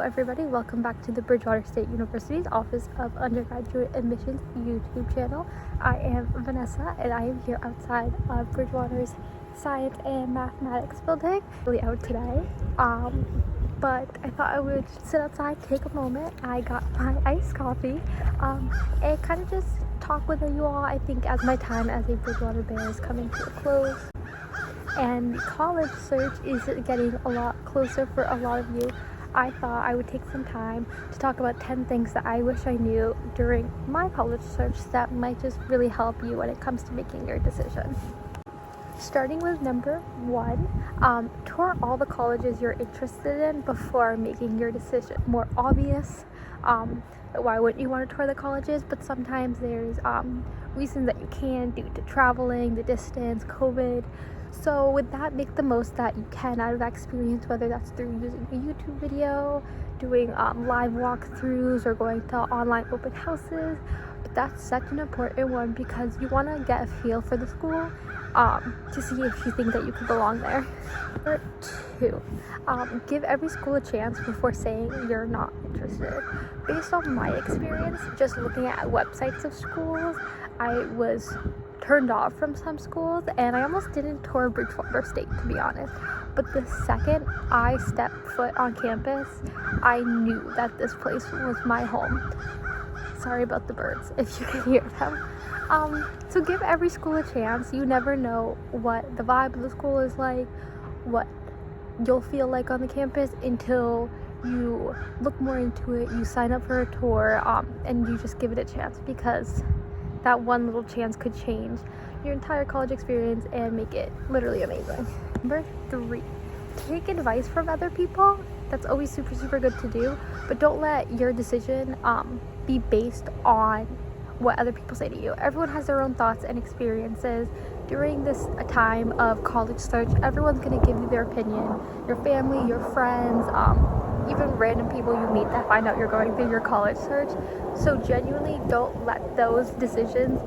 everybody, welcome back to the Bridgewater State University's Office of Undergraduate Admissions YouTube channel. I am Vanessa and I am here outside of Bridgewater's Science and Mathematics building. Really out today, but I thought I would sit outside, take a moment. I got my iced coffee and kind of just talk with you all. I think as my time as a Bridgewater Bear is coming to a close and college search is getting a lot closer for a lot of you, I thought I would take some time to talk about 10 things that I wish I knew during my college search that might just really help you when it comes to making your decision. Starting with number 1, tour all the colleges you're interested in before making your decision. More obvious, why wouldn't you want to tour the colleges? But sometimes there's reasons that you can't due to traveling, the distance, COVID. So with that, make the most that you can out of that experience, whether that's through using a YouTube video, doing live walkthroughs, or going to online open houses. But that's such an important one because you want to get a feel for the school to see if you think that you could belong there. Number 2, give every school a chance before saying you're not interested. Based on my experience, just looking at websites of schools, I was turned off from some schools and I almost didn't tour Bridgewater State, to be honest. But the second I stepped foot on campus, I knew that this place was my home. Sorry about the birds if you can hear them. So give every school a chance. You never know what the vibe of the school is like, what you'll feel like on the campus until you look more into it, you sign up for a tour, and you just give it a chance, because that one little chance could change your entire college experience and make it literally amazing. Number 3, take advice from other people. That's always super good to do, but don't let your decision be based on what other people say to you. Everyone has their own thoughts and experiences. During this time of college search, everyone's going to give you their opinion. Your family, your friends, even random people you meet that find out you're going through your college search. So genuinely don't let those decisions,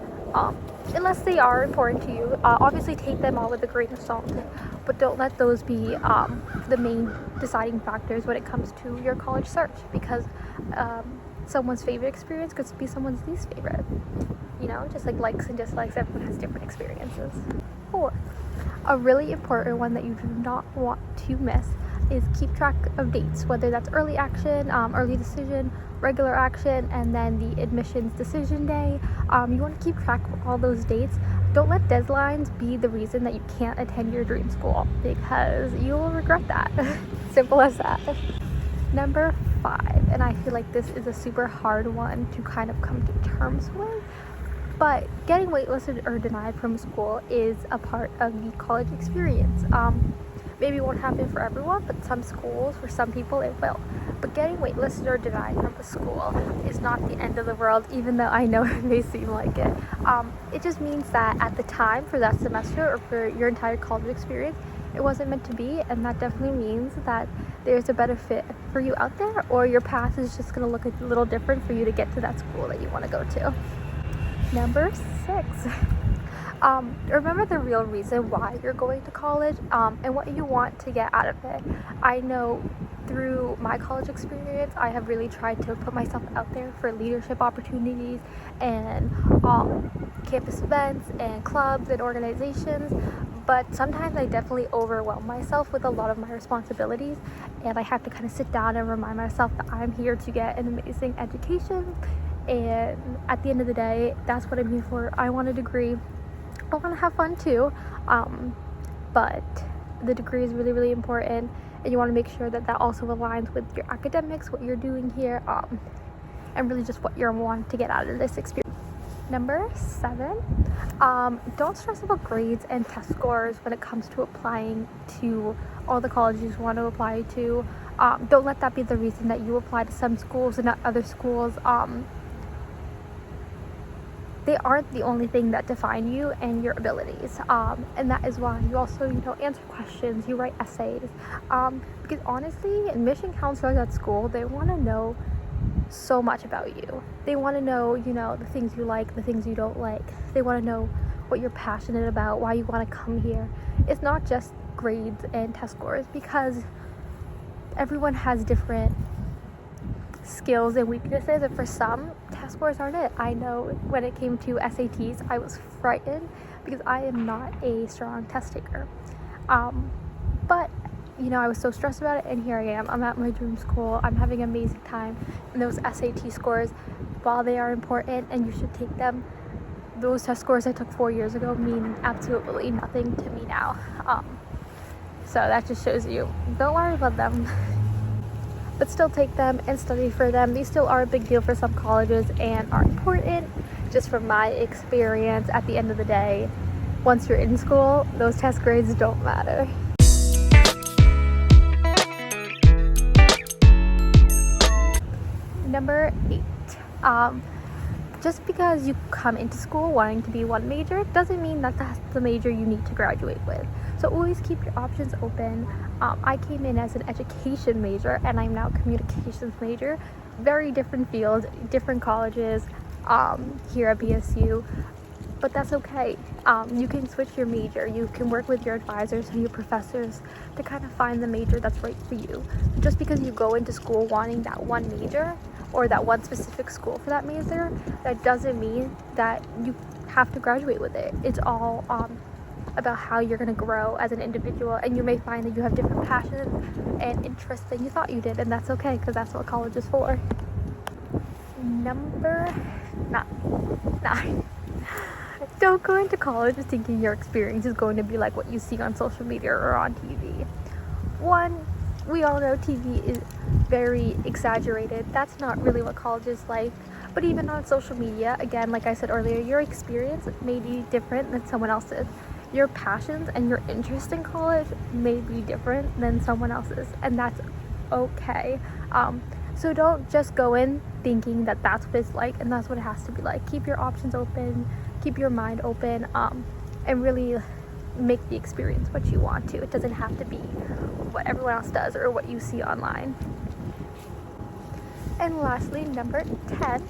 unless they are important to you, obviously take them all with a grain of salt, but don't let those be the main deciding factors when it comes to your college search, because someone's favorite experience could be someone's least favorite. You know, just like likes and dislikes, everyone has different experiences. 4, a really important one that you do not want to miss is keep track of dates, whether that's early action, early decision, regular action, and then the admissions decision day. You want to keep track of all those dates. Don't let deadlines be the reason that you can't attend your dream school, because you will regret that. Simple as that. Number 5, and I feel like this is a super hard one to kind of come to terms with, but getting waitlisted or denied from school is a part of the college experience. Maybe it won't happen for everyone, but some schools, for some people, it will. But getting waitlisted or denied from a school is not the end of the world, even though I know it may seem like it. It just means that at the time for that semester or for your entire college experience, it wasn't meant to be, and that definitely means that there's a better fit for you out there, or your path is just going to look a little different for you to get to that school that you want to go to. Number 6. Remember the real reason why you're going to college, and what you want to get out of it. I know through my college experience, I have really tried to put myself out there for leadership opportunities and campus events and clubs and organizations, but sometimes I definitely overwhelm myself with a lot of my responsibilities, and I have to kind of sit down and remind myself that I'm here to get an amazing education, and at the end of the day, that's what I'm here for. I want a degree. I want to have fun too, but the degree is really important, and you want to make sure that that also aligns with your academics, what you're doing here, and really just what you're wanting to get out of this experience. Number 7, don't stress about grades and test scores when it comes to applying to all the colleges you want to apply to. Don't let that be the reason that you apply to some schools and not other schools. They aren't the only thing that define you and your abilities, and that is why you also, answer questions, you write essays, because honestly, admission counselors at school, they want to know so much about you. They want to know, the things you like, the things you don't like. They want to know what you're passionate about, why you want to come here. It's not just grades and test scores, because everyone has different skills and weaknesses, and for some, test scores aren't it. I know when it came to SATs, I was frightened because I am not a strong test taker. But I was so stressed about it, and here I am. I'm at my dream school. I'm having an amazing time. And those SAT scores, while they are important and you should take them, those test scores I took 4 years ago mean absolutely nothing to me now. So that just shows you, don't worry about them. But still take them and study for them. They still are a big deal for some colleges and are important. Just from my experience, at the end of the day, once you're in school, those test grades don't matter. Number 8. Just because you come into school wanting to be one major doesn't mean that that's the major you need to graduate with. So always keep your options open. I came in as an education major, and I'm now a communications major. Very different fields, different colleges here at BSU, but that's okay. You can switch your major. You can work with your advisors and your professors to kind of find the major that's right for you. Just because you go into school wanting that one major, or that one specific school for that major, that doesn't mean that you have to graduate with it. It's all about how you're going to grow as an individual, and you may find that you have different passions and interests than you thought you did, and that's okay, because that's what college is for. Number 9. Don't go into college thinking your experience is going to be like what you see on social media or on TV. One, we all know TV is very exaggerated. That's not really what college is like. But even on social media, again, like I said earlier, your experience may be different than someone else's. Your passions and your interest in college may be different than someone else's, and that's okay. So don't just go in thinking that that's what it's like and that's what it has to be like. Keep your options open, keep your mind open, and really make the experience what you want to. It doesn't have to be what everyone else does or what you see online. And lastly, number 10,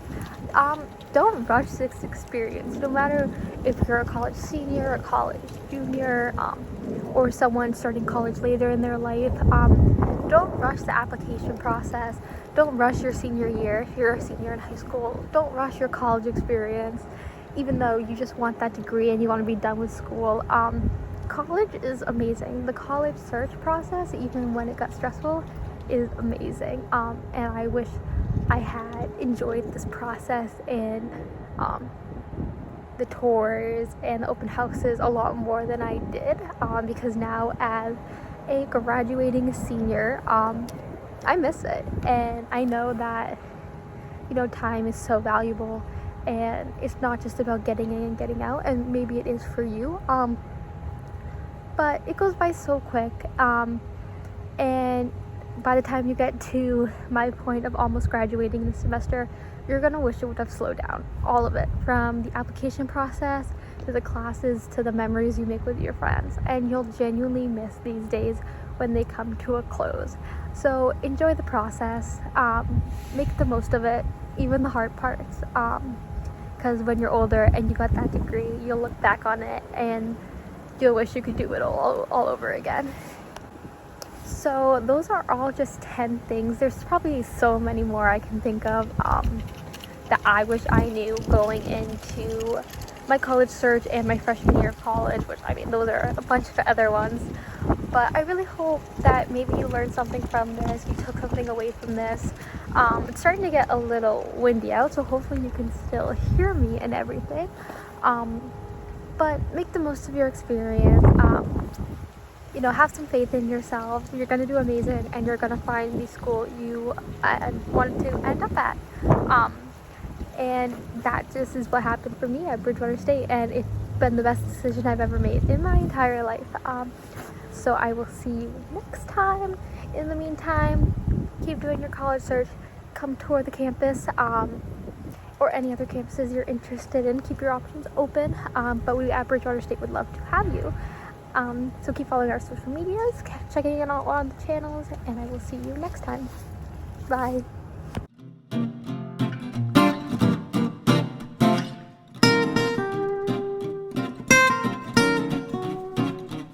don't rush this experience. No matter if you're a college senior, a college junior, or someone starting college later in their life, don't rush the application process. Don't rush your senior year if you're a senior in high school. Don't rush your college experience, even though you just want that degree and you want to be done with school. College is amazing. The college search process, even when it got stressful, is amazing. And I wish I had enjoyed this process and the tours and the open houses a lot more than I did, because now as a graduating senior, I miss it, and I know that time is so valuable, and it's not just about getting in and getting out, and maybe it is for you, but it goes by so quick, and by the time you get to my point of almost graduating this semester, you're gonna wish it would have slowed down. All of it, from the application process to the classes to the memories you make with your friends, and you'll genuinely miss these days when they come to a close. So enjoy the process, make the most of it, even the hard parts, because when you're older and you got that degree, you'll look back on it and you'll wish you could do it all over again. So those are all just 10 things. There's probably so many more I can think of that I wish I knew going into my college search and my freshman year of college, which those are a bunch of other ones. But I really hope that maybe you learned something from this, you took something away from this. It's starting to get a little windy out, so hopefully you can still hear me and everything. But make the most of your experience. Have some faith in yourself. You're going to do amazing, and you're going to find the school you want to end up at. And that just is what happened for me at Bridgewater State, and it's been the best decision I've ever made in my entire life. So I will see you next time. In the meantime, keep doing your college search. Come tour the campus, or any other campuses you're interested in. Keep your options open. But we at Bridgewater State would love to have you. So keep following our social medias, checking in on the channels, and I will see you next time. Bye.